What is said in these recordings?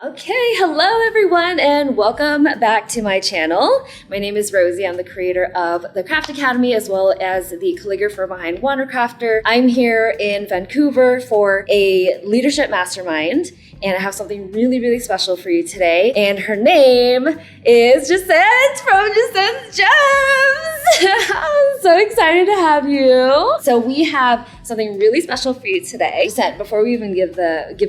Okay, hello everyone and welcome back to my channel. My name is Rosie. I'm the creator of the Craft Academy as well as the calligrapher behind Wandercrafter. I'm here in Vancouver for a leadership mastermind and I have something really, really special for you today. And her name is Jacent from Jacent's Gems. I'm so excited to have you. So we have something really special for you today. Jacent, before we even give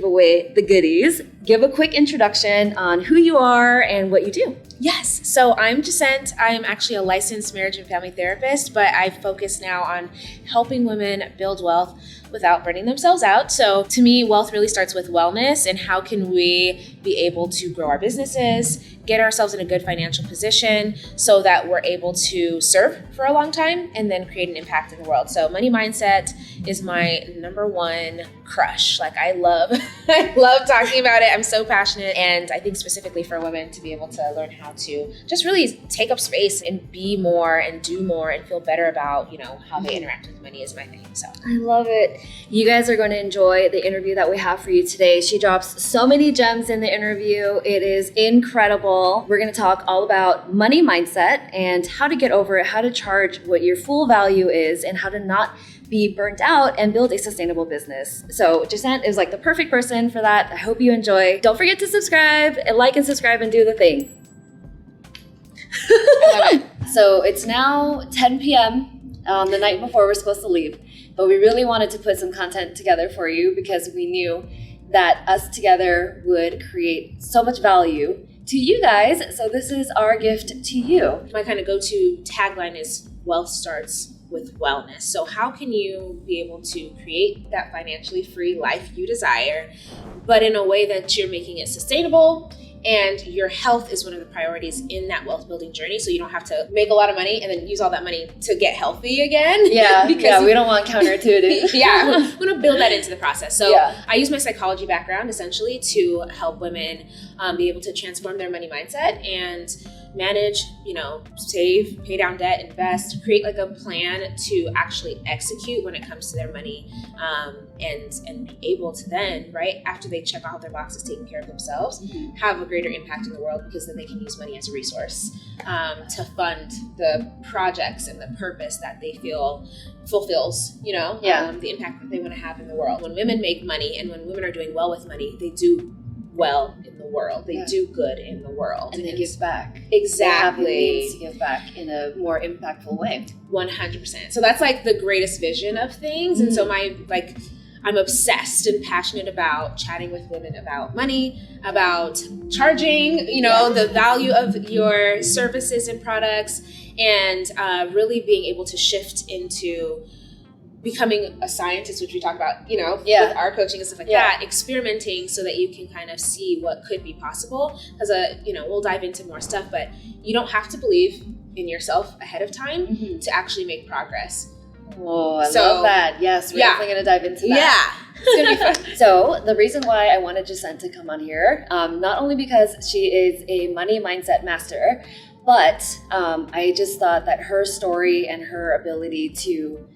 away the goodies, give a quick introduction on who you are and what you do. Yes, so I'm Jacent. I'm actually a licensed marriage and family therapist, but I focus now on helping women build wealth without burning themselves out. So to me, wealth really starts with wellness and how can we be able to grow our businesses, get ourselves in a good financial position so that we're able to serve for a long time and then create an impact in the world. So money mindset is my number one crush. Like I love talking about it. I'm so passionate. And I think specifically for women to be able to learn how to just really take up space and be more and do more and feel better about, how they interact with money is my thing. So I love it. You guys are going to enjoy the interview that we have for you today. She drops so many gems in the interview. It is incredible. We're going to talk all about money mindset and how to get over it, how to charge what your full value is, and how to not be burnt out and build a sustainable business. So Jacent is like the perfect person for that. I hope you enjoy. Don't forget to subscribe and like and subscribe and do the thing. I love it. So it's now 10 p.m. The night before we're supposed to leave, but we really wanted to put some content together for you because we knew that us together would create so much value to you guys. So this is our gift to you. My kind of go-to tagline is wealth starts with wellness. So how can you be able to create that financially free life you desire, but in a way that you're making it sustainable and your health is one of the priorities in that wealth building journey. So you don't have to make a lot of money and then use all that money to get healthy again. Yeah, because we don't want counterintuitive. Yeah, we want to build that into the process. So yeah. I use my psychology background essentially to help women be able to transform their money mindset and manage, save, pay down debt, invest, create like a plan to actually execute when it comes to their money, and be able to then, right after they check all their boxes, taking care of themselves, have a greater impact in the world because then they can use money as a resource to fund the projects and the purpose that they feel fulfills, the impact that they want to have in the world. When women make money and when women are doing well with money, they do well in the world. They do good in the world. And they give back. Exactly. They have the means to give back in a more impactful way. 100%. So that's like the greatest vision of things. And so I'm obsessed and passionate about chatting with women about money, about charging, the value of your services and products, and really being able to shift into becoming a scientist, which we talk about, with our coaching and stuff like that, experimenting so that you can kind of see what could be possible. Because, we'll dive into more stuff, but you don't have to believe in yourself ahead of time to actually make progress. Oh, I love that. Yes, we're definitely going to dive into that. Yeah, it's going to be fun. So the reason why I wanted Jacent to come on here, not only because she is a money mindset master, but I just thought that her story and her ability to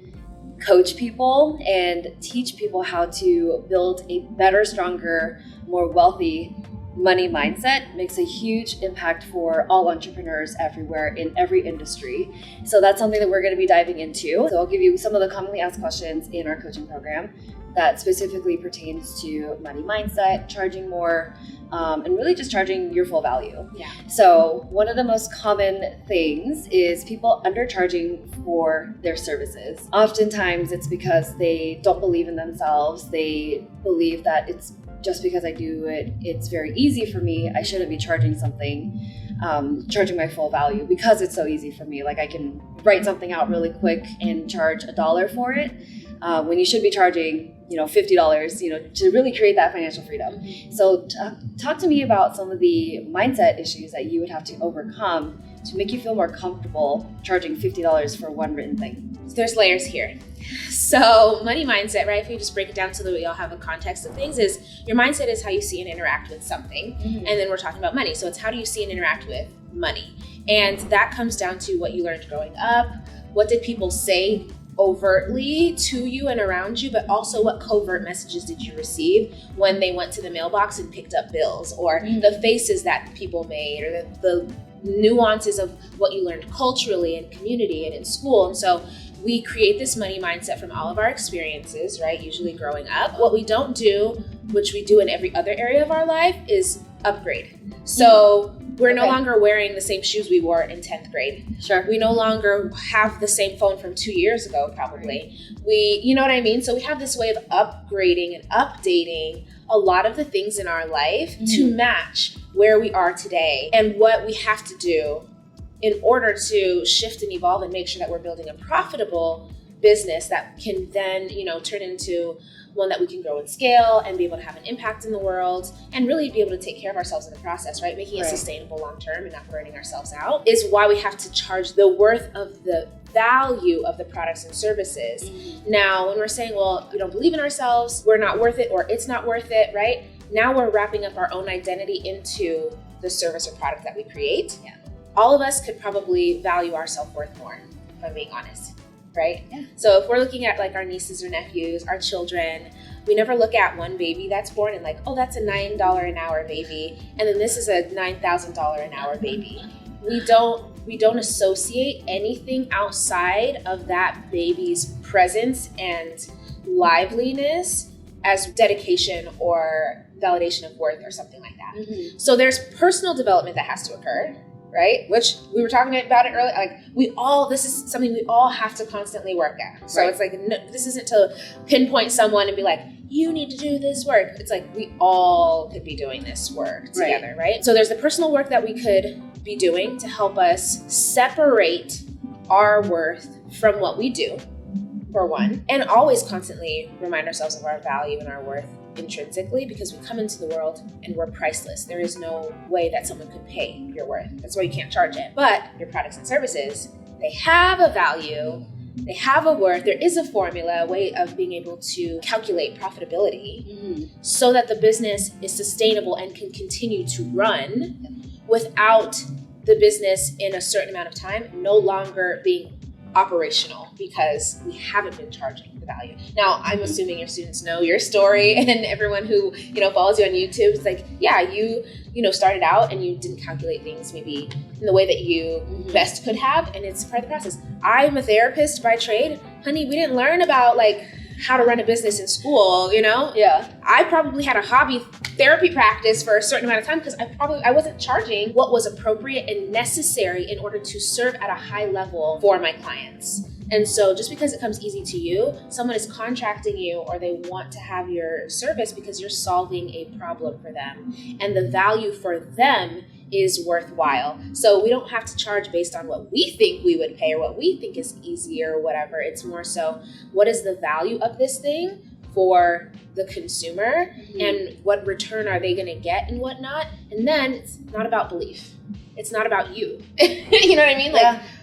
coach people and teach people how to build a better, stronger, more wealthy money mindset makes a huge impact for all entrepreneurs everywhere in every industry. So that's something that we're going to be diving into. So I'll give you some of the commonly asked questions in our coaching program that specifically pertains to money mindset, charging more, and really just charging your full value. Yeah. So one of the most common things is people undercharging for their services. Oftentimes it's because they don't believe in themselves. They believe that it's just because I do it, it's very easy for me. I shouldn't be charging something, charging my full value because it's so easy for me. Like I can write something out really quick and charge $1 for it, when you should be charging $50, to really create that financial freedom. So talk to me about some of the mindset issues that you would have to overcome to make you feel more comfortable charging $50 for one written thing. There's layers here. So money mindset, right? If we just break it down so that we all have a context of things, is your mindset is how you see and interact with something. And then we're talking about money. So it's how do you see and interact with money? And that comes down to what you learned growing up. What did people say overtly to you and around you, but also what covert messages did you receive when they went to the mailbox and picked up bills, or the faces that people made, or the nuances of what you learned culturally and community and in school. And so we create this money mindset from all of our experiences, right? Usually growing up. What we don't do, which we do in every other area of our life, is upgrade. So we're no longer wearing the same shoes we wore in 10th grade. Sure. We no longer have the same phone from 2 years ago, probably. You know what I mean? So we have this way of upgrading and updating a lot of the things in our life to match where we are today and what we have to do in order to shift and evolve and make sure that we're building a profitable business that can then, turn into one that we can grow and scale and be able to have an impact in the world and really be able to take care of ourselves in the process, right? Making it sustainable long term and not burning ourselves out is why we have to charge the worth of the value of the products and services. Now, when we're saying, well, we don't believe in ourselves, we're not worth it, or it's not worth it, right? Now we're wrapping up our own identity into the service or product that we create. Yeah. All of us could probably value our self-worth more, if I'm being honest. Right? Yeah. So if we're looking at like our nieces or nephews, our children, we never look at one baby that's born and like, oh, that's a $9 an hour baby. And then this is a $9,000 an hour baby. We don't associate anything outside of that baby's presence and liveliness as dedication or validation of worth or something like that. So there's personal development that has to occur. Right? Which we were talking about it earlier. Like this is something we all have to constantly work at. So it's like, no, this isn't to pinpoint someone and be like, you need to do this work. It's like, we all could be doing this work together, right? So there's the personal work that we could be doing to help us separate our worth from what we do, for one, and always constantly remind ourselves of our value and our worth intrinsically, because we come into the world and we're priceless. There is no way that someone could pay your worth. That's why you can't charge it. But your products and services, they have a value, they have a worth. There is a formula, a way of being able to calculate profitability so that the business is sustainable and can continue to run without the business in a certain amount of time no longer being operational because we haven't been charging the value. Now, I'm assuming your students know your story, and everyone who, follows you on YouTube is like, yeah, you started out and you didn't calculate things maybe in the way that you best could have, and it's part of the process. I'm a therapist by trade. Honey, we didn't learn about how to run a business in school, Yeah. I probably had a hobby therapy practice for a certain amount of time because I wasn't charging what was appropriate and necessary in order to serve at a high level for my clients. And so just because it comes easy to you, someone is contracting you or they want to have your service because you're solving a problem for them. And the value for them is worthwhile. So we don't have to charge based on what we think we would pay or what we think is easy or whatever. It's more so, what is the value of this thing for the consumer and what return are they going to get and whatnot? And then it's not about belief. It's not about you. You know what I mean?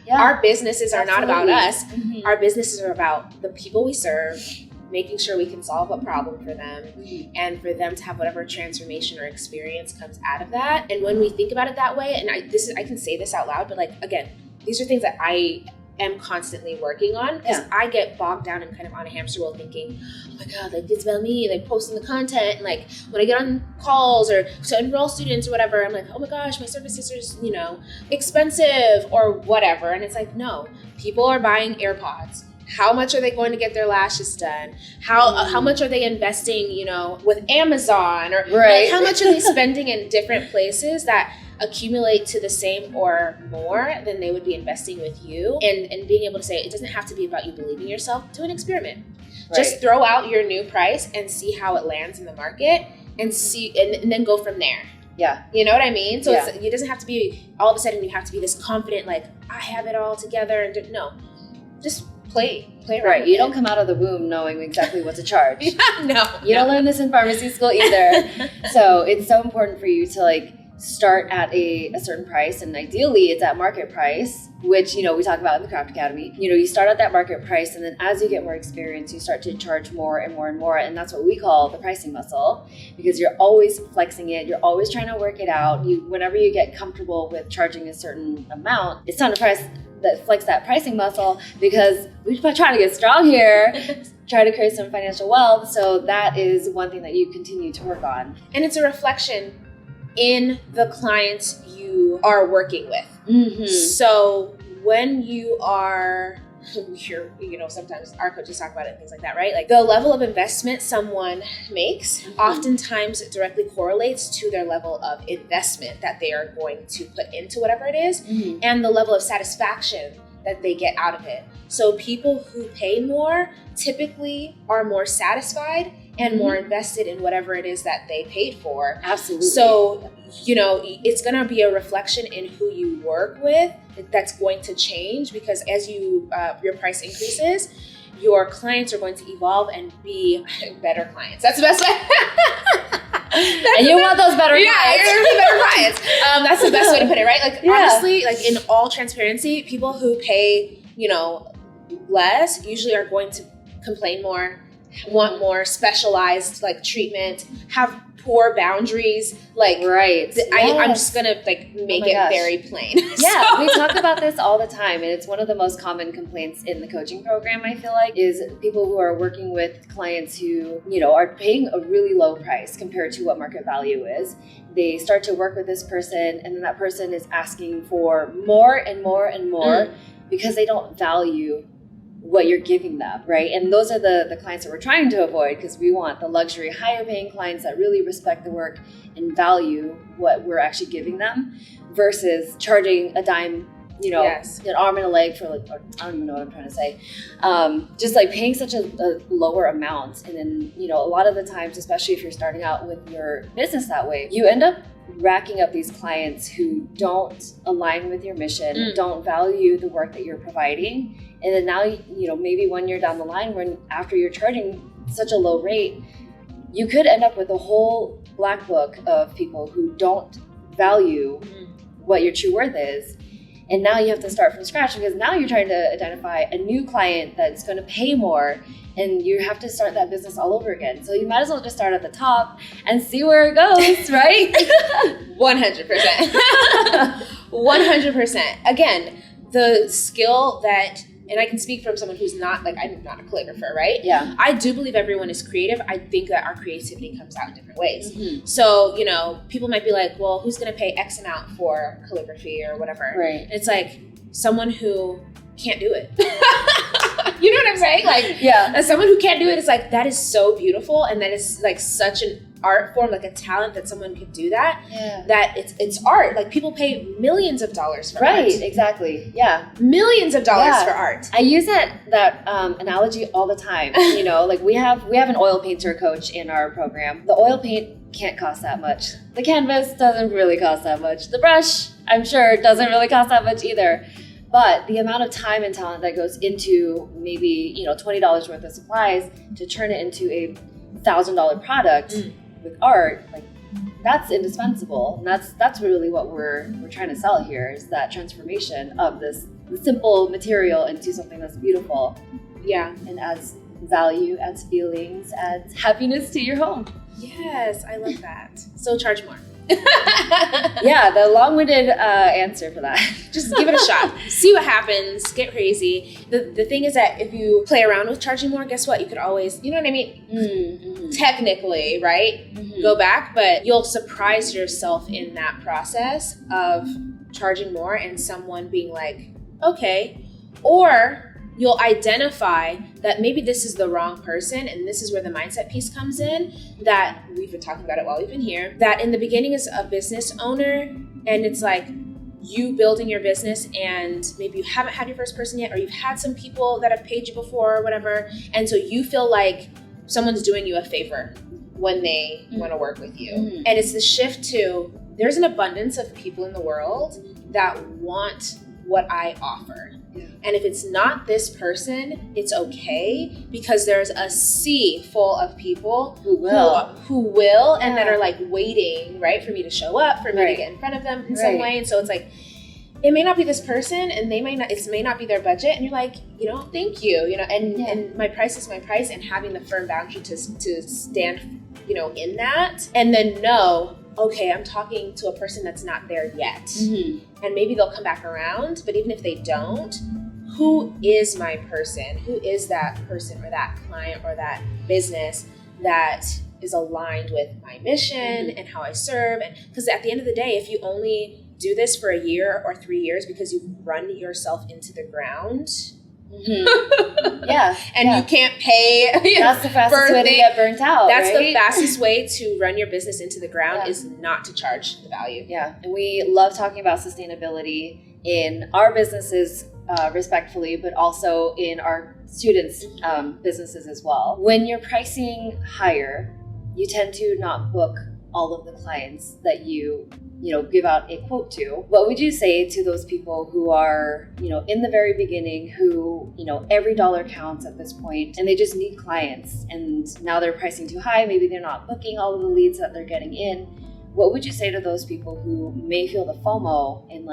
Our businesses are not about us. Our businesses are about the people we serve, making sure we can solve a problem for them and for them to have whatever transformation or experience comes out of that. And when we think about it that way, and I can say this out loud, but again, these are things that I am constantly working on because I get bogged down and kind of on a hamster wheel thinking, oh my God, it's about me, posting the content. And when I get on calls or to enroll students or whatever, I'm like, oh my gosh, my services are, expensive or whatever. And it's like, no, people are buying AirPods. How much are they going to get their lashes done? How much are they investing, with Amazon or how much are they spending in different places that accumulate to the same or more than they would be investing with you, and being able to say it doesn't have to be about you believing yourself. Do an experiment. Just throw out your new price and see how it lands in the market and see and then go from there. Yeah. You know what I mean? So it doesn't have to be all of a sudden you have to be this confident, I have it all together. And no, just play around. You don't come out of the womb knowing exactly what to charge. No. You don't learn this in pharmacy school either. So it's so important for you to start at a certain price, and ideally it's at market price, which we talk about in the Craft Academy. You start at that market price, and then as you get more experience, you start to charge more and more and more, and that's what we call the pricing muscle, because you're always flexing it, you're always trying to work it out. Whenever you get comfortable with charging a certain amount, it's time to that flex that pricing muscle, because we're trying to get strong here, try to create some financial wealth. So that is one thing that you continue to work on. And it's a reflection in the clients you are working with. Mm-hmm. So when you are, sometimes our coaches talk about it and things like that, right? Like the level of investment someone makes oftentimes directly correlates to their level of investment that they are going to put into whatever it is, and the level of satisfaction that they get out of it. So people who pay more typically are more satisfied and more invested in whatever it is that they paid for. Absolutely. So, it's going to be a reflection in who you work with that's going to change, because as your price increases, your clients are going to evolve and be better clients. That's the best way. And you want those better clients. Yeah, you're gonna be better clients. That's the best way to put it, right? Like, honestly, like in all transparency, people who pay, less usually are going to complain more, want more specialized like treatment, have poor boundaries. Like, right. I'm just gonna make it very plain. Yeah, we talk about this all the time, and it's one of the most common complaints in the coaching program, I feel like, is people who are working with clients who, are paying a really low price compared to what market value is. They start to work with this person, and then that person is asking for more and more and more because they don't value what you're giving them, right? And those are the clients that we're trying to avoid, because we want the luxury, higher paying clients that really respect the work and value what we're actually giving them, versus charging a dime, an arm and a leg for I don't even know what I'm trying to say. Just like paying such a lower amount. And then, a lot of the times, especially if you're starting out with your business that way, you end up racking up these clients who don't align with your mission, don't value the work that you're providing. And then now, maybe 1 year down the line, when after you're charging such a low rate, you could end up with a whole black book of people who don't value what your true worth is. And now you have to start from scratch, because now you're trying to identify a new client that's going to pay more, and you have to start that business all over again. So you might as well just start at the top and see where it goes, right? 100%. 100%. Again, the skill that, and I can speak from someone who's not, I'm not a calligrapher, right? Yeah. I do believe everyone is creative. I think that our creativity comes out in different ways. So, people might be like, well, who's going to pay X amount for calligraphy or whatever? Right. And it's like someone who can't do it. You know what I'm saying? As someone who can't do it, it's like, that is so beautiful. And that is such an art form, a talent that someone could do that. Yeah. That it's art. People pay millions of dollars for art. Right, exactly. Yeah. Millions of dollars for art. I use that analogy all the time. We have an oil painter coach in our program. The oil paint can't cost that much. The canvas doesn't really cost that much. The brush, I'm sure, doesn't really cost that much either. But the amount of time and talent that goes into maybe, $20 worth of supplies to turn it into a $1,000 product with art, that's indispensable. And that's really what we're trying to sell here, is that transformation of this simple material into something that's beautiful. Yeah. And adds value, adds feelings, adds happiness to your home. Yes, I love that. So charge more. Yeah, the long-winded answer for that. Just give it a shot. See what happens. Get crazy. The thing is that if you play around with charging more, guess what? You could always, you know what I mean? Technically, right? Go back, but you'll surprise yourself in that process of charging more and someone being like, okay. Or you'll identify that maybe this is the wrong person, and this is where the mindset piece comes in, that we've been talking about it while we've been here, that in the beginning as a business owner, and it's like you building your business and maybe you haven't had your first person yet, or you've had some people that have paid you before or whatever, and so you feel like someone's doing you a favor when they want to work with you. And it's the shift to, there's an abundance of people in the world that want what I offer. And if it's not this person, it's okay, because there's a sea full of people who will and that are waiting, right, for me to show up, for me to get in front of them in some way. And so it's like, it may not be this person, and it may not be their budget, and you're like, thank you, and my price is my price, and having the firm boundary to stand, in that, and then know okay, I'm talking to a person that's not there yet. Mm-hmm. And maybe they'll come back around, but even if they don't, who is my person? Who is that person or that client or that business that is aligned with my mission and how I serve? And because at the end of the day, if you only do this for a year or 3 years because you've run yourself into the ground, and you can't pay. That's the fastest way to get burnt out. That's right? the fastest way to run your business into the ground is not to charge the value. Yeah, and we love talking about sustainability in our businesses, respectfully, but also in our students' businesses as well. When you're pricing higher, you tend to not book all of the clients that you give out a quote to. What would you say to those people who are, in the very beginning, who, every dollar counts at this point and they just need clients and now they're pricing too high, maybe they're not booking all of the leads that they're getting in? What would you say to those people who may feel the FOMO and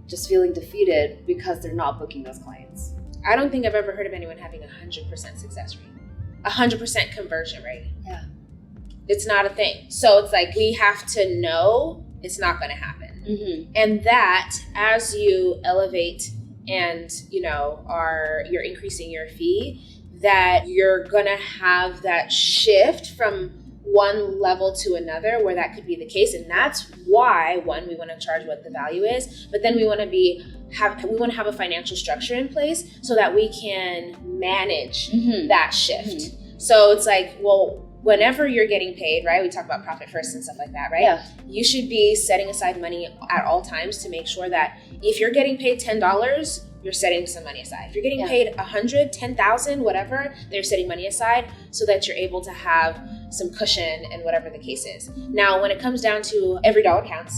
just feeling defeated because they're not booking those clients? I don't think I've ever heard of anyone having 100% success rate, 100% conversion rate. Yeah. It's not a thing. So it's like, we have to know it's not going to happen. Mm-hmm. And that as you elevate and, you're increasing your fee, that you're going to have that shift from one level to another where that could be the case. And that's why, one, we want to charge what the value is, but then we want to have a financial structure in place so that we can manage that shift. Mm-hmm. So it's like, well, whenever you're getting paid, right? We talk about profit first and stuff like that, right? Yeah. You should be setting aside money at all times to make sure that if you're getting paid $10, you're setting some money aside. If you're getting paid $100, $10,000, whatever, they're setting money aside so that you're able to have some cushion and whatever the case is. Now, when it comes down to every dollar counts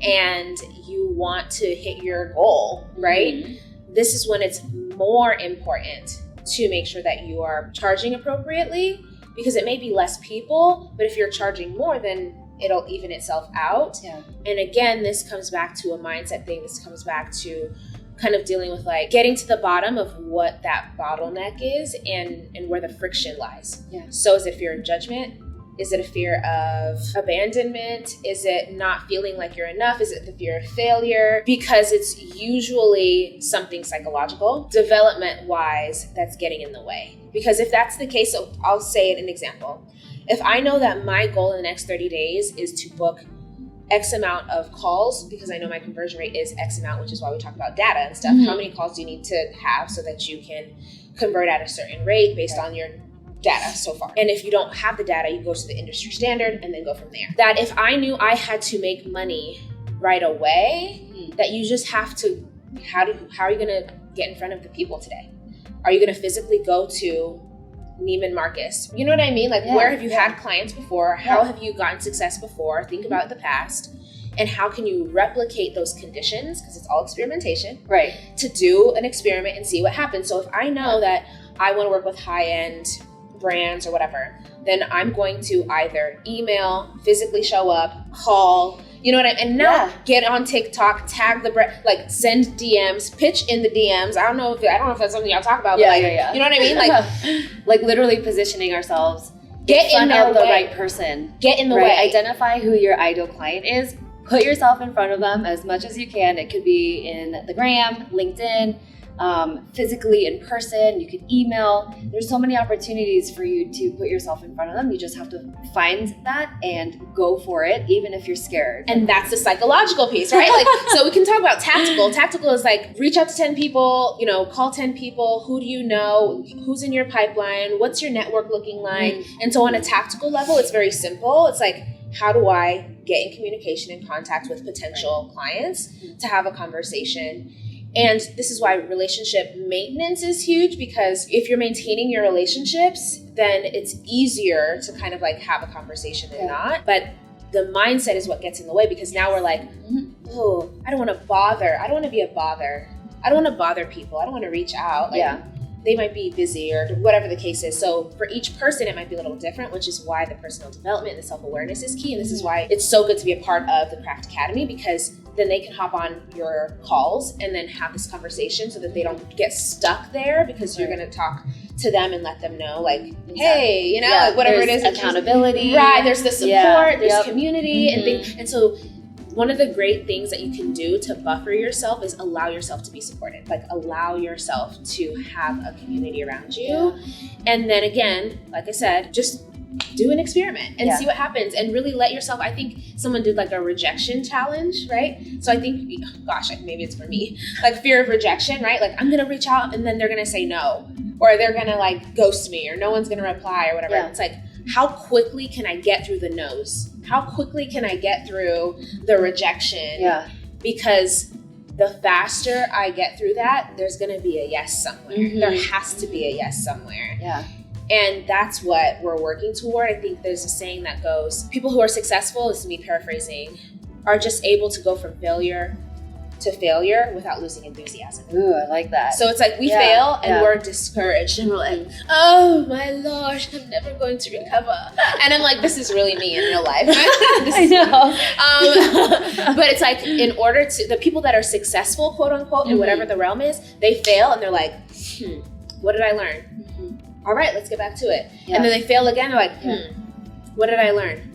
and you want to hit your goal, right? Mm-hmm. This is when it's more important to make sure that you are charging appropriately, because it may be less people, but if you're charging more, then it'll even itself out. Yeah. And again, this comes back to a mindset thing. This comes back to kind of dealing with getting to the bottom of what that bottleneck is and where the friction lies. Yeah. So is it fear of judgment? Is it a fear of abandonment? Is it not feeling like you're enough? Is it the fear of failure? Because it's usually something psychological, development-wise, that's getting in the way. Because if that's the case, so I'll say it an example. If I know that my goal in the next 30 days is to book X amount of calls, because I know my conversion rate is X amount, which is why we talk about data and stuff. Mm-hmm. How many calls do you need to have so that you can convert at a certain rate based on your data so far? And if you don't have the data, you go to the industry standard and then go from there. That if I knew I had to make money right away, that you just have to, how are you going to get in front of the people today? Are you going to physically go to Neiman Marcus? You know what I mean? Where have you had clients before? How have you gotten success before? Think about the past. And how can you replicate those conditions? Because it's all experimentation. Right. To do an experiment and see what happens. So if I know that I want to work with high-end brands or whatever, then I'm going to either email, physically show up, call, you know what I mean? And not get on TikTok, tag the brand, send DMs, pitch in the DMs. I don't know if that's something y'all talk about, but you know what I mean? Literally positioning ourselves. Get in front of the right person. Get in the way. Identify who your ideal client is. Put yourself in front of them as much as you can. It could be in the gram, LinkedIn, physically in person. You could email. There's so many opportunities for you to put yourself in front of them. You just have to find that and go for it, even if you're scared. And that's the psychological piece, right? So we can talk about tactical. Tactical is reach out to 10 people, call 10 people. Who do you know? Who's in your pipeline? What's your network looking like? Mm-hmm. And so on a tactical level, it's very simple. It's how do I get in communication and contact with potential clients to have a conversation? And this is why relationship maintenance is huge, because if you're maintaining your relationships, then it's easier to kind of have a conversation than not. But the mindset is what gets in the way, because now we're oh, I don't want to bother. I don't want to be a bother. I don't want to bother people. I don't want to reach out. They might be busy or whatever the case is. So for each person, it might be a little different, which is why the personal development and the self-awareness is key. And this is why it's so good to be a part of the Craft Academy, because then they can hop on your calls and then have this conversation so that they don't get stuck there, because you're going to talk to them and let them know, like, Exactly. hey, you know, like whatever it is. Accountability. Right. There's the support, there's Yep. community and things. And so one of the great things that you can do to buffer yourself is allow yourself to be supported. Like allow yourself to have a community around you. And then again, like I said, just do an experiment and see what happens and really let yourself, I think someone did like a rejection challenge, right? So I think, gosh, maybe it's for me, like fear of rejection, right? Like I'm going to reach out and then they're going to say no, or they're going to like ghost me, or no one's going to reply or whatever. It's like, how quickly can I get through the no's? How quickly can I get through the rejection? Because the faster I get through that, there's going to be a yes somewhere. There has to be a yes somewhere. And that's what we're working toward. I think there's a saying that goes, people who are successful, this is me paraphrasing, are just able to go from failure to failure without losing enthusiasm. Ooh, I like that. So it's like we fail and we're discouraged and we're like, oh my gosh, I'm never going to recover. And I'm like, this is really me in real life. I know. But it's like, in order to, the people that are successful, quote unquote, in whatever the realm is, they fail and they're like, what did I learn? All right, let's get back to it. And then they fail again. They're like, what did I learn?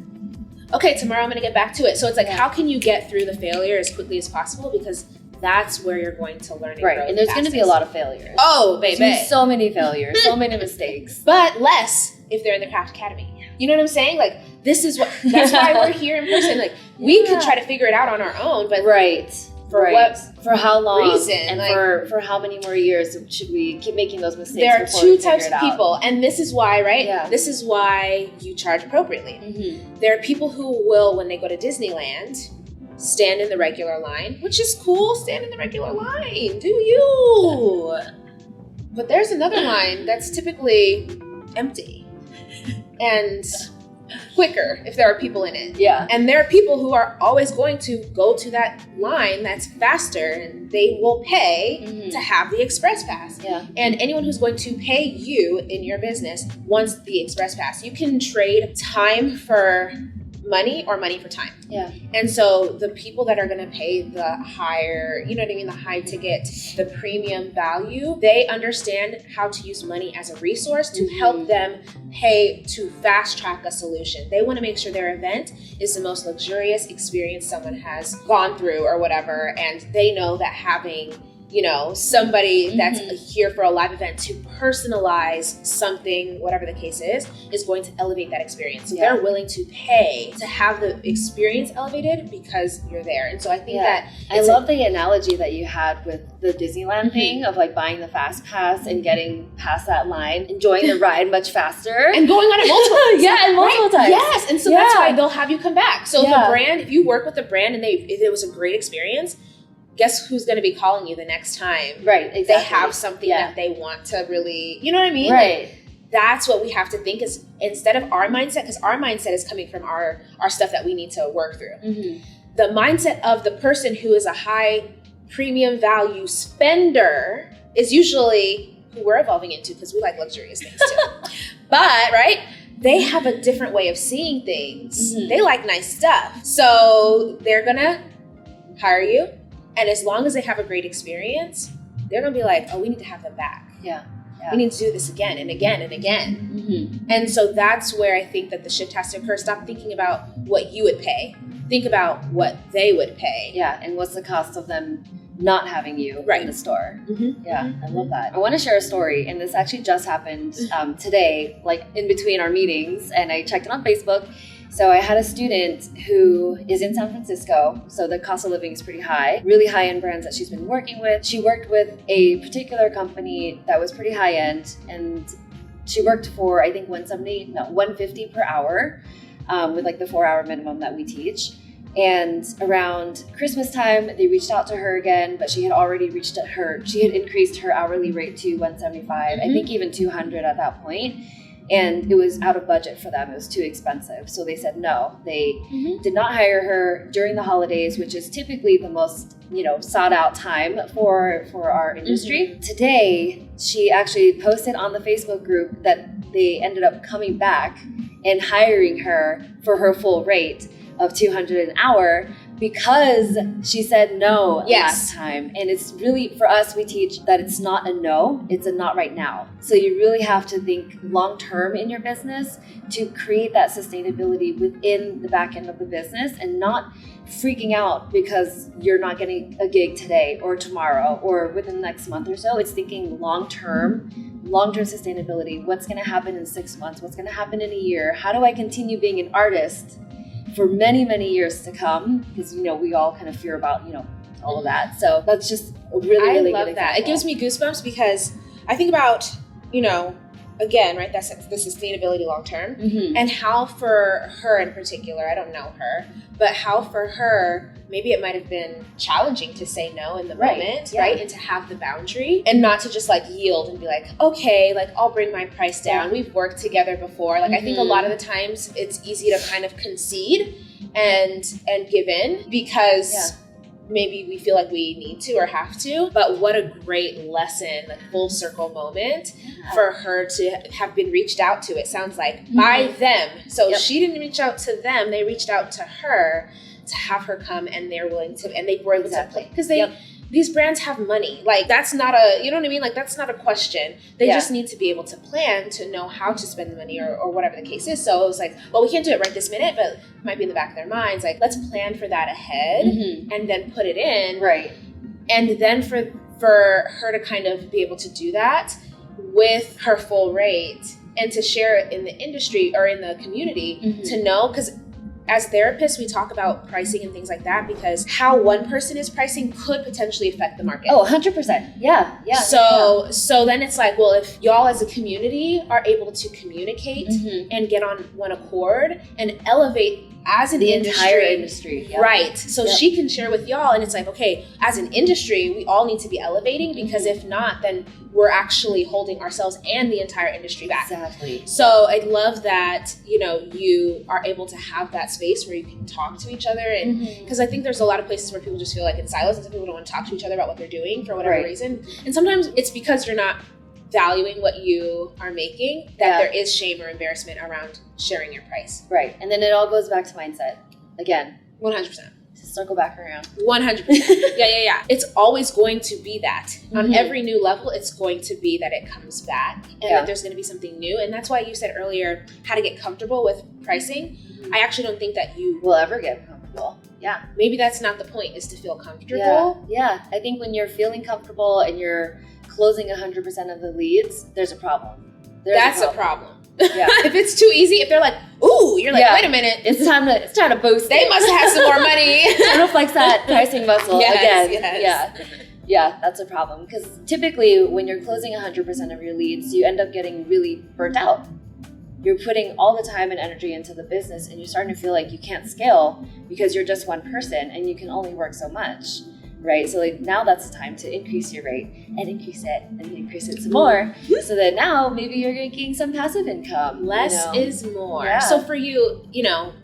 Okay, tomorrow I'm going to get back to it. So it's like, how can you get through the failure as quickly as possible? Because that's where you're going to learn and grow. And there's going to be a lot of failures. Oh, baby. So many failures, so many mistakes. But less if they're in the Craft Academy. You know what I'm saying? Like, this is what, that's why we're here in person. Like, we could try to figure it out on our own, but for how long reason, and like, for how many more years should we keep making those mistakes? There are two types of people, and this is why, right? This is why you charge appropriately. There are people who will, when they go to Disneyland, stand in the regular line, which is cool. Stand in the regular line, do you? But there's another line that's typically empty and quicker if there are people in it. And there are people who are always going to go to that line that's faster, and they will pay to have the express pass. And anyone who's going to pay you in your business wants the express pass. You can trade time for money or money for time. And so the people that are going to pay the higher, you know what I mean, the high ticket, the premium value, they understand how to use money as a resource to help them pay to fast track a solution. They want to make sure their event is the most luxurious experience someone has gone through or whatever. And they know that having, you know, somebody that's here for a live event to personalize something, whatever the case is going to elevate that experience. So they're willing to pay to have the experience elevated because you're there. And so I think that I love the analogy that you had with the Disneyland thing of like buying the fast pass and getting past that line, enjoying the ride much faster. And going on it multiple times. And multiple times. Yes. And so that's why they'll have you come back. So if a brand, if you work with a brand and if it was a great experience, guess who's going to be calling you the next time? They have something that they want to really, you know what I mean? Like, that's what we have to think is, instead of our mindset, because our mindset is coming from our stuff that we need to work through. The mindset of the person who is a high premium value spender is usually who we're evolving into, because we like luxurious things too. But, they have a different way of seeing things. They like nice stuff. So they're going to hire you. And as long as they have a great experience, they're going to be like, oh, we need to have them back. We need to do this again and again and again. And so that's where I think that the shift has to occur. Stop thinking about what you would pay. Think about what they would pay. And what's the cost of them not having you in the store. I love that. I want to share a story, and this actually just happened today, like in between our meetings, and I checked it on Facebook. So I had a student who is in San Francisco, so the cost of living is pretty high, really high-end brands that she's been working with. She worked with a particular company that was pretty high-end, and she worked for, I think, $150 per hour, with like the 4-hour minimum that we teach. And around Christmas time, they reached out to her again, but she had increased her hourly rate to $175, I think even $200 at that point. And it was out of budget for them. It was too expensive. So they said no. They did not hire her during the holidays, which is typically the most, sought out time for our industry. Today, she actually posted on the Facebook group that they ended up coming back and hiring her for her full rate of $200 an hour, because she said no Yes. last time. And it's really, for us, we teach that it's not a no, it's a not right now. So you really have to think long term in your business to create that sustainability within the back end of the business, and not freaking out because you're not getting a gig today or tomorrow or within the next month or so. It's thinking long-term sustainability. What's going to happen in 6 months? What's going to happen in a year? How do I continue being an artist for many, many years to come? Because, we all kind of fear about, all of that. So that's just a really, really I good love that. example. It gives me goosebumps because I think about, again, right, that's the sustainability long term, and how for her in particular, I don't know her, but how for her, maybe it might have been challenging to say no in the moment, right? And to have the boundary and not to just like yield and be like, okay, like I'll bring my price down. Yeah. We've worked together before. Like I think a lot of the times it's easy to kind of concede and give in because maybe we feel like we need to or have to, but what a great lesson, like full circle moment for her to have been reached out to, it sounds like, by them. So she didn't reach out to them, they reached out to her to have her come, and they're willing to, and they were able to play. Because these brands have money. Like that's not a, you know what I mean? Like that's not a question. They just need to be able to plan to know how to spend the money or whatever the case is. So it was like, well, we can't do it right this minute, but it might be in the back of their minds. Like, let's plan for that ahead and then put it in. Right. And then for her to kind of be able to do that with her full rate and to share it in the industry or in the community to know, because as therapists, we talk about pricing and things like that because how one person is pricing could potentially affect the market. Oh, 100%. Yeah. So then it's like, well, if y'all as a community are able to communicate and get on one accord and elevate as an entire industry. Right. So she can share with y'all, and it's like, okay, as an industry, we all need to be elevating, because if not, then we're actually holding ourselves and the entire industry back. Exactly. So I love that, you are able to have that space where you can talk to each other. And because I think there's a lot of places where people just feel like in silos, and some people don't want to talk to each other about what they're doing for whatever reason. And sometimes it's because you're not valuing what you are making, that there is shame or embarrassment around sharing your price. Right. And then it all goes back to mindset. Again. 100%. To circle back around. 100%. Yeah. It's always going to be that. On every new level, it's going to be that it comes back and that there's going to be something new. And that's why you said earlier how to get comfortable with pricing. I actually don't think that you will ever get comfortable. Yeah. Maybe that's not the point, is to feel comfortable. Yeah. I think when you're feeling comfortable and you're closing 100% of the leads, there's a problem. That's a problem. Yeah. If it's too easy, if they're like, ooh, you're like, wait a minute. It's time to boost. They must have some more money. Time to flex that pricing muscle again. Yes. Yeah, that's a problem. Because typically when you're closing 100% of your leads, you end up getting really burnt out. You're putting all the time and energy into the business, and you're starting to feel like you can't scale because you're just one person and you can only work so much. Right? So like now that's the time to increase your rate and increase it and increase it some more, so that now maybe you're making some passive income. Less is more. Yeah. So for you,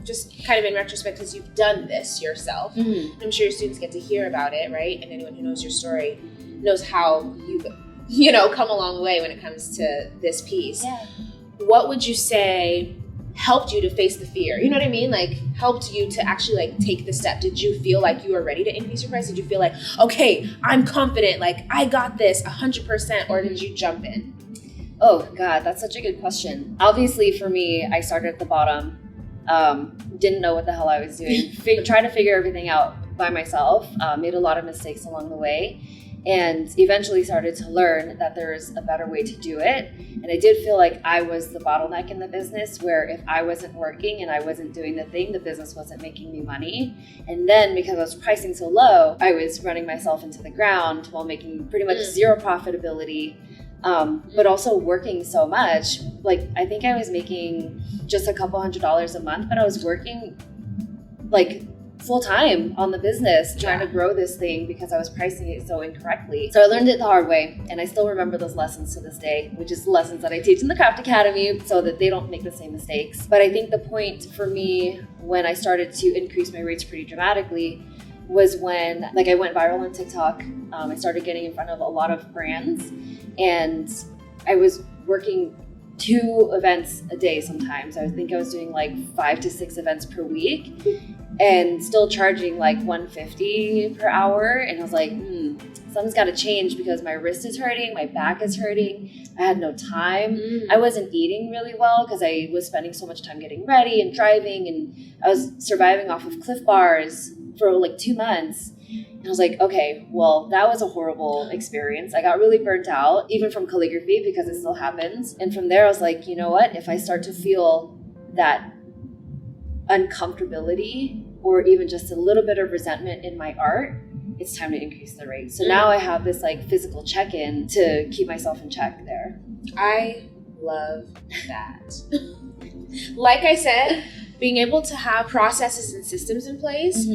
just kind of in retrospect, because you've done this yourself, I'm sure your students get to hear about it, right? And anyone who knows your story knows how you've, come a long way when it comes to this piece. Yeah. What would you say helped you to face the fear? You know what I mean? Like helped you to actually like take the step. Did you feel like you were ready to increase your price? Did you feel like, okay, I'm confident, like I got this 100%, or did you jump in? Oh God, that's such a good question. Obviously for me, I started at the bottom, didn't know what the hell I was doing, tried to figure everything out by myself, made a lot of mistakes along the way, and eventually started to learn that there's a better way to do it. And I did feel like I was the bottleneck in the business, where if I wasn't working and I wasn't doing the thing, the business wasn't making me money. And then because I was pricing so low, I was running myself into the ground while making pretty much zero profitability, but also working so much. Like I think I was making just a couple $100s a month, but I was working like full time on the business, trying to grow this thing because I was pricing it so incorrectly. So I learned it the hard way, and I still remember those lessons to this day, which is lessons that I teach in the Craft Academy so that they don't make the same mistakes. But I think the point for me when I started to increase my rates pretty dramatically was when I went viral on TikTok. I started getting in front of a lot of brands, and I was working 2 events a day sometimes. I think I was doing like 5 to 6 events per week. and still charging like $150 per hour. And I was like, something's got to change because my wrist is hurting, my back is hurting. I had no time. I wasn't eating really well because I was spending so much time getting ready and driving, and I was surviving off of Cliff Bars for like 2 months. And I was like, okay, well, that was a horrible experience. I got really burnt out, even from calligraphy, because it still happens. And from there, I was like, you know what? If I start to feel that uncomfortability or even just a little bit of resentment in my art, it's time to increase the rate. So now I have this like physical check-in to keep myself in check there. I love that. Like I said, being able to have processes and systems in place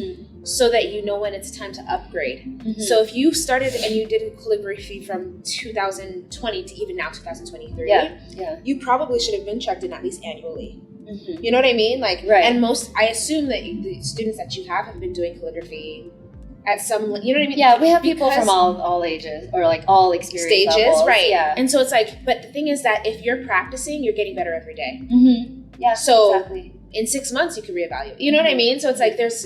so that you know when it's time to upgrade. So if you started and you did calligraphy from 2020 to even now 2023, you probably should have been checked in at least annually. You know what I mean? Like, and I assume that the students that you have been doing calligraphy at some, you know what I mean? Yeah, we have people from all ages or like all experience stages, levels. right? Yeah. And so it's like, but the thing is that if you're practicing, you're getting better every day. Yeah. So exactly. In 6 months, you can reevaluate. You know what I mean? So it's like there's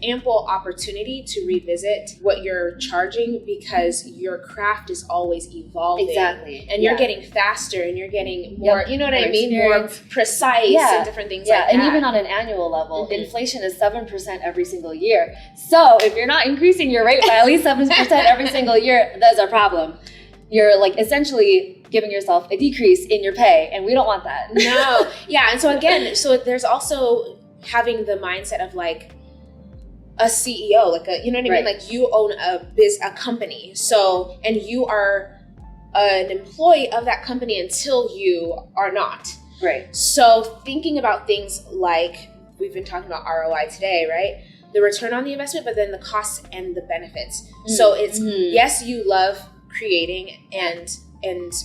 ample opportunity to revisit what you're charging because your craft is always evolving. Exactly. And you're getting faster and you're getting more, you know what I mean? More precise and different things like that. And even on an annual level, inflation is 7% every single year. So if you're not increasing your rate by at least 7% every single year, there's a problem. You're like essentially giving yourself a decrease in your pay, and we don't want that. No. Yeah. And so again, there's also having the mindset of like a CEO, like you know what I mean? Like you own a company. So, and you are an employee of that company until you are not. Right. So thinking about things like we've been talking about ROI today, right? The return on the investment, but then the costs and the benefits. So it's, yes, you love creating and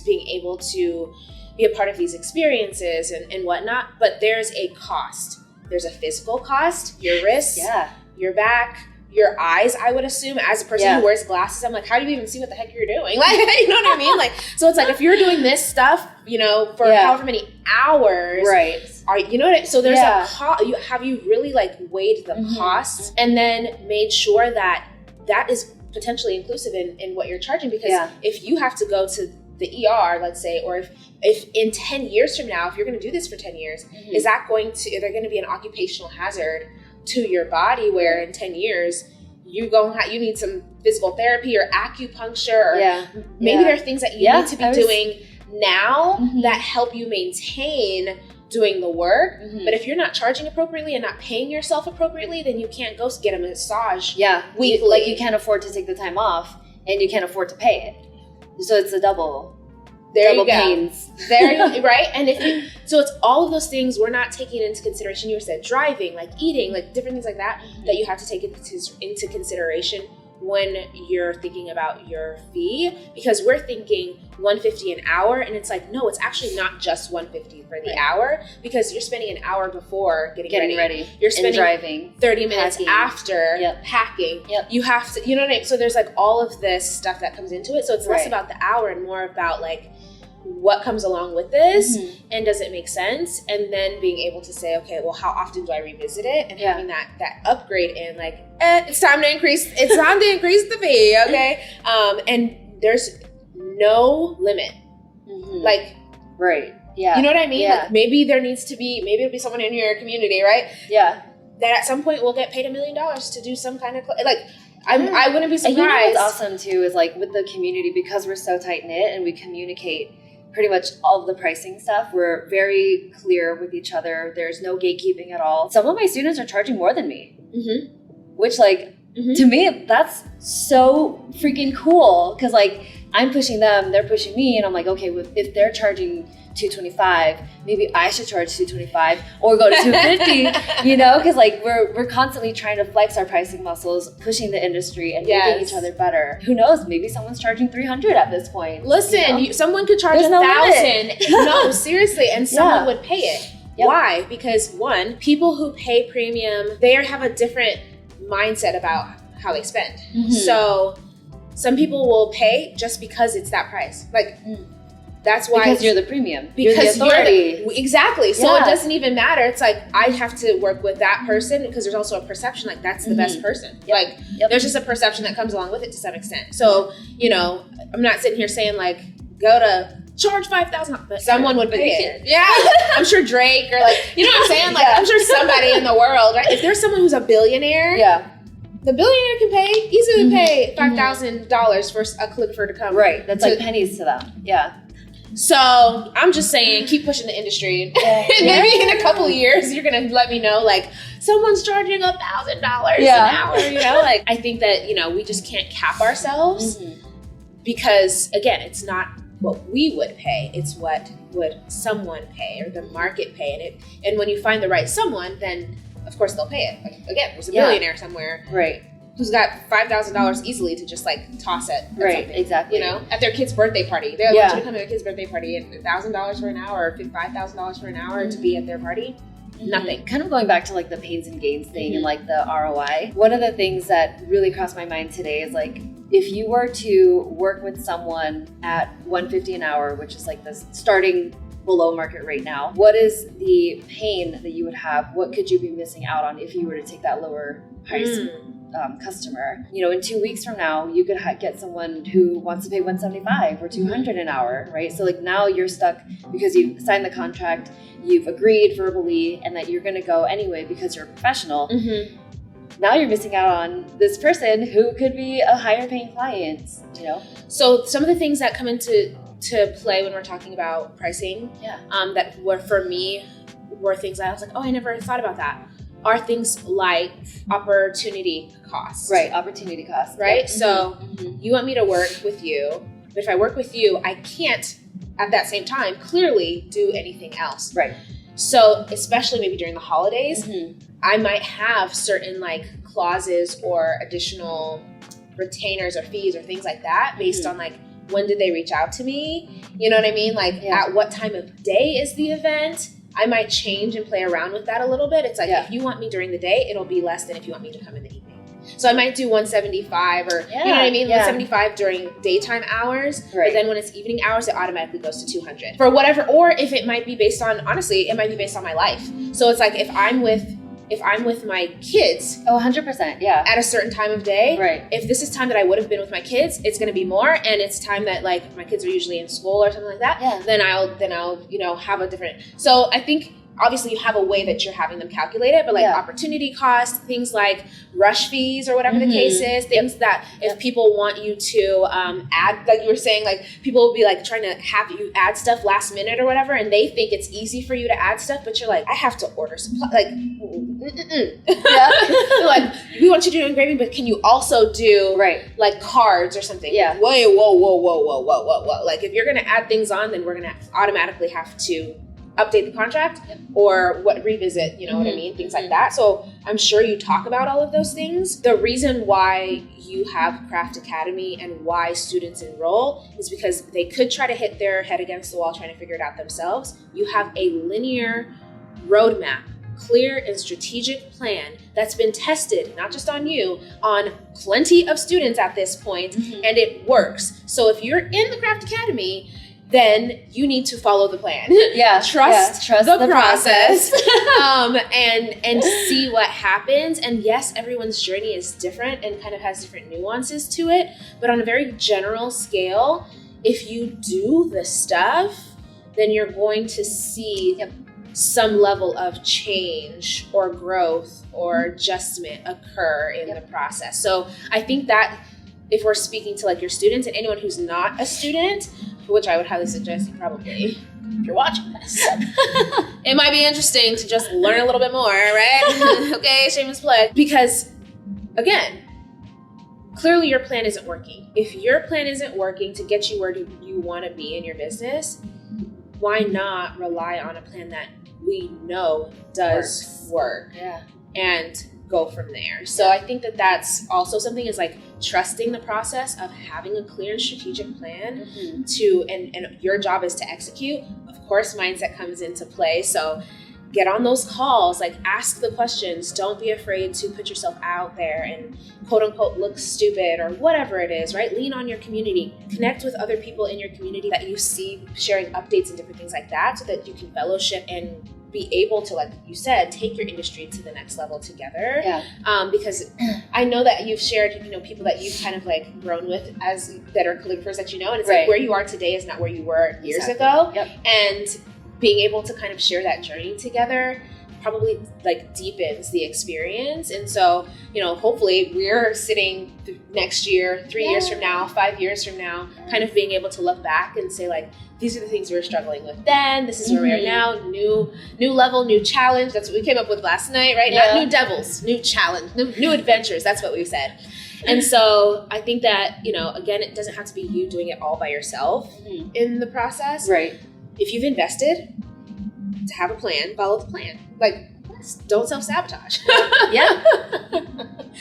being able to be a part of these experiences and whatnot, but there's a cost. There's a physical cost, your wrists, your back, your eyes, I would assume. As a person who wears glasses, I'm like, how do you even see what the heck you're doing? Like, you know what I mean? Like, so it's like, if you're doing this stuff, you know, for however many hours, you know what I mean? So there's a cost. Have you really like weighed the costs and then made sure that that is potentially inclusive in what you're charging? Because if you have to go to the ER, let's say, or if in 10 years from now, if you're going to do this for 10 years, is there going to be an occupational hazard to your body where in 10 years you need some physical therapy or acupuncture or maybe there are things that you need to be doing now that help you maintain doing the work. But if you're not charging appropriately and not paying yourself appropriately, then you can't go get a massage weekly. Like you can't afford to take the time off and you can't afford to pay it. So it's a double pains. Right? And so it's all of those things we're not taking into consideration. You said driving, like eating, like different things like that, that you have to take into consideration when you're thinking about your fee, because we're thinking $150 an hour, and it's like, no, it's actually not just $150 for the hour, because you're spending an hour before getting ready. You're spending driving, 30 minutes after packing. You have to, you know what I mean? So there's like all of this stuff that comes into it. So it's less about the hour and more about like what comes along with this and does it make sense? And then being able to say, okay, well, how often do I revisit it? And having that upgrade and like, it's time to increase the fee, okay? And there's no limit. Like, you know what I mean? Like maybe it'll be someone in your community, right? That at some point will get paid $1 million to do some kind of, like, I wouldn't be surprised. And you know what's awesome too is like with the community, because we're so tight knit and we communicate pretty much all of the pricing stuff, we're very clear with each other. There's no gatekeeping at all. Some of my students are charging more than me, which like to me, that's so freaking cool. Cause like I'm pushing them, they're pushing me, and I'm like, okay, if they're charging $225, maybe I should charge $225 or go to $250, you know, because like we're constantly trying to flex our pricing muscles, pushing the industry and making each other better. Who knows? Maybe someone's charging $300 at this point. Listen, you know? Someone could charge $1,000. No, seriously, and someone would pay it. Why? Because one, people who pay premium, they have a different mindset about how they spend. So some people will pay just because it's that price. Like, That's why, because you're the premium. Because you're the authority. Exactly. So it doesn't even matter. It's like, I have to work with that person because there's also a perception like that's the best person. Like there's just a perception that comes along with it to some extent. So, you know, I'm not sitting here saying like, go to charge $5,000, but someone would pay it. Yeah. I'm sure Drake or like, you know what I'm saying? Like I'm sure somebody in the world, right? If there's someone who's a billionaire, the billionaire can easily pay $5,000 for a calligrapher to come. Right. That's like pennies to them. Yeah. So I'm just saying, keep pushing the industry. Maybe in a couple of years, you're going to let me know, like, someone's charging $1,000 an hour, you know? Like, I think that, you know, we just can't cap ourselves because, again, it's not what we would pay. It's what would someone pay or the market pay. And when you find the right someone, then, of course, they'll pay it. Like, again, there's a billionaire somewhere. Right. Who's got $5,000 easily to just like toss it. Right, exactly. You know, at their kid's birthday party. They want you to come to their kid's birthday party and $1,000 for an hour or $5,000 for an hour to be at their party. Nothing. Kind of going back to like the pains and gains thing and like the ROI. One of the things that really crossed my mind today is like, if you were to work with someone at $150 an hour, which is like the starting below market rate now, what is the pain that you would have? What could you be missing out on if you were to take that lower price customer? You know, in 2 weeks from now, you could get someone who wants to pay $175 or $200 an hour, right? So like now you're stuck because you signed the contract, you've agreed verbally, and that you're going to go anyway because you're a professional. Now you're missing out on this person who could be a higher paying client, you know? So some of the things that come into play when we're talking about pricing, that were for me were things I was like, oh, I never thought about that, are things like opportunity costs. Right, opportunity costs. Right? So you want me to work with you, but if I work with you, I can't at that same time clearly do anything else. Right. So especially maybe during the holidays, I might have certain like clauses or additional retainers or fees or things like that based on like, when did they reach out to me? You know what I mean? Like at what time of day is the event? I might change and play around with that a little bit. It's like, if you want me during the day, it'll be less than if you want me to come in the evening. So I might do 175 or, you know what I mean? 175 during daytime hours. Right. But then when it's evening hours, it automatically goes to 200 for whatever, or if it might be based on, honestly, it might be based on my life. So it's like, if I'm with my kids, 100%, at a certain time of day, right? If this is time that I would have been with my kids, it's going to be more, and it's time that like my kids are usually in school or something like that. Then I'll you know, have a different. So I think obviously you have a way that you're having them calculate it, but like opportunity cost, things like rush fees or whatever the case is, things that if people want you to add, like you were saying, like people will be like trying to have you add stuff last minute or whatever, and they think it's easy for you to add stuff, but you're like, I have to order supply, like, like, we want you to do engraving, but can you also do like cards or something? Whoa. Like if you're gonna add things on, then we're gonna automatically have to update the contract or revisit, you know what I mean? Things like that. So I'm sure you talk about all of those things. The reason why you have Craft Academy and why students enroll is because they could try to hit their head against the wall trying to figure it out themselves. You have a linear roadmap, clear and strategic plan that's been tested, not just on you, on plenty of students at this point, and it works. So if you're in the Craft Academy, then you need to follow the plan. Trust the process. And see what happens. And yes, everyone's journey is different and kind of has different nuances to it. But on a very general scale, if you do the stuff, then you're going to see some level of change or growth or adjustment occur in the process. So I think that if we're speaking to like your students and anyone who's not a student, which I would highly suggest you probably, if you're watching this, it might be interesting to just learn a little bit more, right? Okay, shameless plug. Because again, clearly your plan isn't working. If your plan isn't working to get you where you want to be in your business, why not rely on a plan that we know does work and go from there? So I think that that's also something, is like trusting the process of having a clear and strategic plan and your job is to execute. Of course, mindset comes into play. So get on those calls, like ask the questions. Don't be afraid to put yourself out there and quote unquote look stupid or whatever it is, right? Lean on your community. Connect with other people in your community that you see sharing updates and different things like that, so that you can fellowship and be able to, like you said, take your industry to the next level together. Yeah. Because I know that you've shared, people that you've kind of like grown with that are calligraphers that you know, and it's like where you are today is not where you were years ago. Yep. And being able to kind of share that journey together probably like deepens the experience. And so, hopefully we're sitting next year, 3 years from now, 5 years from now, kind of being able to look back and say like, these are the things we were struggling with then. This is where we are now. New level, new challenge. That's what we came up with last night, right? Yeah. Not new devils, new challenge, new adventures. That's what we said. And so I think that, again, it doesn't have to be you doing it all by yourself in the process. Right. If you've invested to have a plan, follow the plan. Like, don't self-sabotage. Yeah.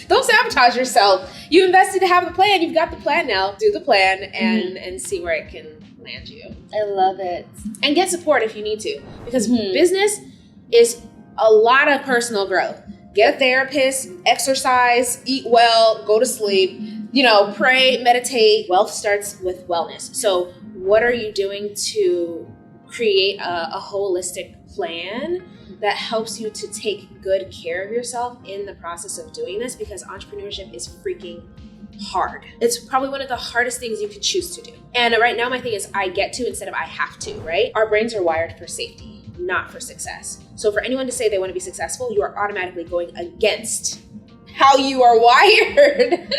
Don't sabotage yourself. You invested to have the plan. You've got the plan now. Do the plan and see where it can land you. I love it. And get support if you need to, because business is a lot of personal growth. Get a therapist, exercise, eat well, go to sleep, pray, meditate. Wealth starts with wellness. So what are you doing to create a holistic plan that helps you to take good care of yourself in the process of doing this? Because entrepreneurship is freaking hard. It's probably one of the hardest things you could choose to do. And right now my thing is I get to instead of I have to, right? Our brains are wired for safety, not for success. So for anyone to say they want to be successful, you are automatically going against how you are wired.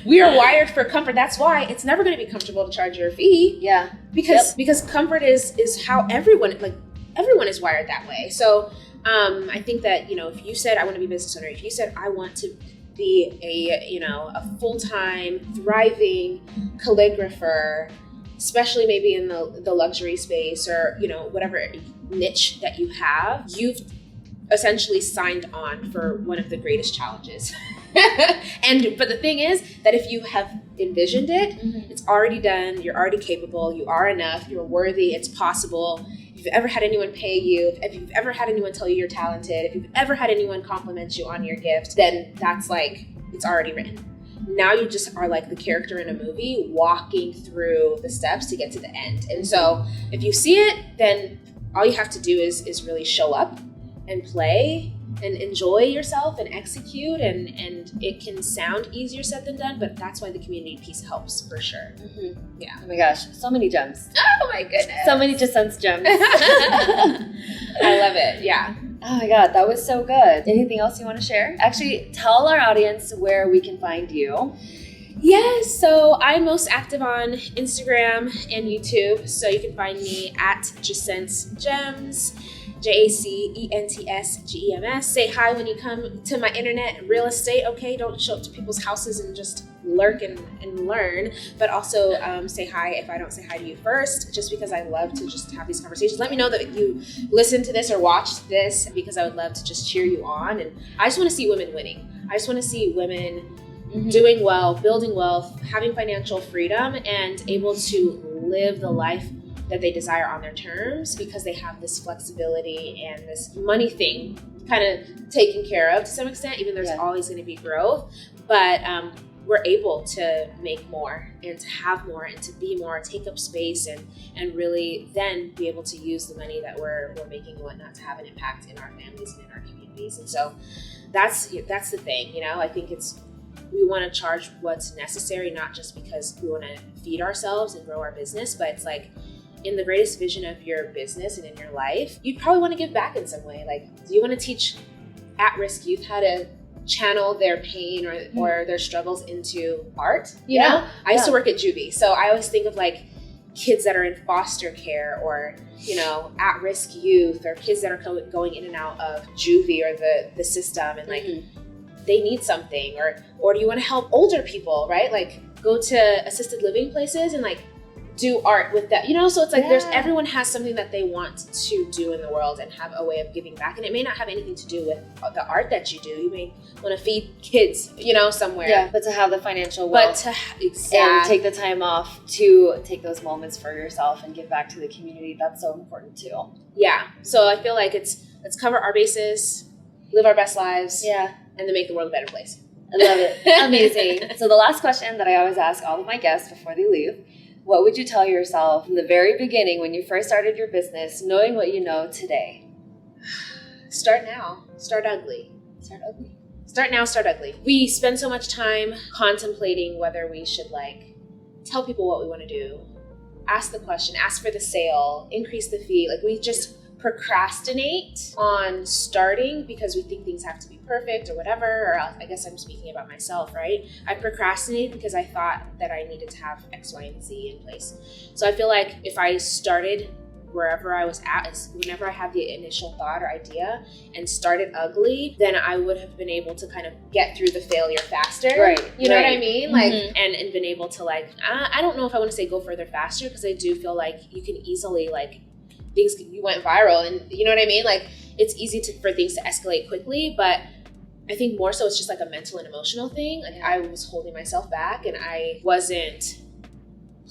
We are wired for comfort. That's why it's never going to be comfortable to charge your fee. Yeah. Because comfort is how everyone is wired that way. So I think that, if you said I want to be a business owner, if you said I want to be a full-time thriving calligrapher, especially maybe in the luxury space or whatever niche that you have, you've essentially signed on for one of the greatest challenges. But the thing is that if you have envisioned it, it's already done, you're already capable, you are enough, you're worthy, it's possible. If you've ever had anyone pay you, if you've ever had anyone tell you you're talented, if you've ever had anyone compliment you on your gift, then that's like, it's already written. Now you just are like the character in a movie walking through the steps to get to the end. And so if you see it, then all you have to do is really show up and play and enjoy yourself and execute, and it can sound easier said than done, but that's why the community piece helps for sure. Yeah. Oh my gosh, so many gems. Oh my goodness. So many Jacent gems. I love it. Yeah. Oh my God, that was so good. Anything else you want to share? Actually, tell our audience where we can find you. Yes, so I'm most active on Instagram and YouTube, so you can find me at Jacent Gems. JACENTSGEMS. Say hi when you come to my internet real estate, okay? Don't show up to people's houses and just lurk and learn, but also say hi if I don't say hi to you first, just because I love to just have these conversations. Let me know that you listened to this or watched this, because I would love to just cheer you on. And I just want to see women winning. I just want to see women doing well, building wealth, having financial freedom, and able to live the life that they desire on their terms, because they have this flexibility and this money thing kind of taken care of to some extent, even though there's always going to be growth. But we're able to make more and to have more and to be more, take up space, and really then be able to use the money that we're making and whatnot to have an impact in our families and in our communities. And so that's the thing, I think we want to charge what's necessary, not just because we want to feed ourselves and grow our business, but it's like, in the greatest vision of your business and in your life, you'd probably want to give back in some way. Like, do you want to teach at-risk youth how to channel their pain or their struggles into art? You know? I used to work at juvie, so I always think of like kids that are in foster care, or at-risk youth, or kids that are going in and out of juvie or the system, and like they need something, or do you want to help older people, right? Like, go to assisted living places and like do art with that, so it's like everyone has something that they want to do in the world and have a way of giving back, and it may not have anything to do with the art that you do. You may want to feed kids, somewhere, but to have the financial wealth, and take the time off to take those moments for yourself and give back to the community, that's so important too. So I feel like it's Let's cover our bases, live our best lives, Yeah. and then make the world a better place. I love it. Amazing. So the last question that I always ask all of my guests before they leave, what would you tell yourself in the very beginning when you first started your business, knowing what you know today? Start now. Start ugly. Start ugly. Start now, start ugly. We spend so much time contemplating whether we should tell people what we want to do, ask the question, ask for the sale, increase the fee. We just procrastinate on starting because we think things have to be perfect or whatever, or I guess I'm speaking about myself, right? I procrastinated because I thought that I needed to have X, Y, and Z in place. So I feel like if I started wherever I was at, whenever I had the initial thought or idea and started ugly, then I would have been able to kind of get through the failure faster. Right. You know right. what I mean? And been able to I don't know if I want to say go further faster, because I do feel like you can easily you went viral, and you know what I mean? It's easy for things to escalate quickly, but I think more so it's just a mental and emotional thing. I was holding myself back and I wasn't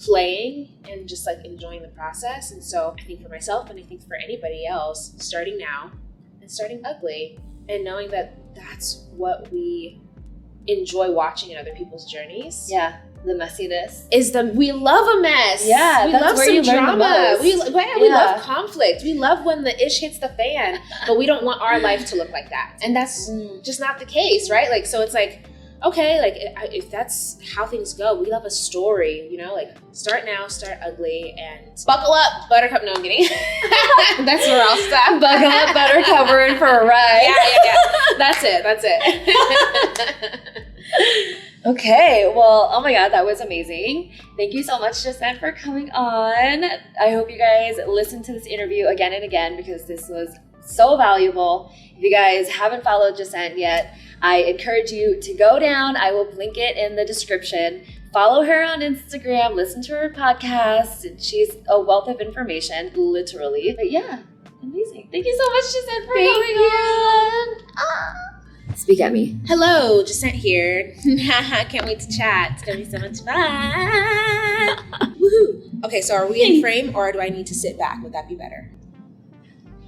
playing and just enjoying the process. And so I think for myself, and I think for anybody else, starting now and starting ugly and knowing that that's what we enjoy watching in other people's journeys. Yeah. The messiness. We love a mess. Yeah, we that's love where some you learn drama. the most. We love conflict. We love when the ish hits the fan, but we don't want our life to look like that. And that's just not the case, right? So it's okay, if that's how things go, we love a story, start now, start ugly, and buckle up, buttercup. No, I'm kidding. That's where I'll stop. Buckle up, buttercup, we're in for a ride. Yeah. That's it. Okay, well, oh my God, that was amazing. Thank you so much, Jacent, for coming on. I hope you guys listen to this interview again and again, because this was so valuable. If you guys haven't followed Jacent yet, I encourage you to go down. I will link it in the description. Follow her on Instagram, listen to her podcast. She's a wealth of information, literally. But yeah, amazing. Thank you so much, Jacent, for coming on. Speak at me. Hello, Jacent here. Can't wait to chat. It's gonna be so much fun. Woohoo. Okay, so are we in frame, or do I need to sit back? Would that be better?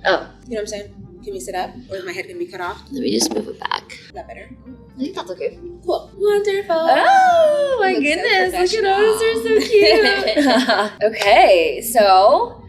Oh. You know what I'm saying? Can we sit up, or is my head gonna be cut off? Let me just move it back. Is that better? I think that's okay. Cool. Wonderful. Oh my goodness. Look at those. They're so cute. Okay, so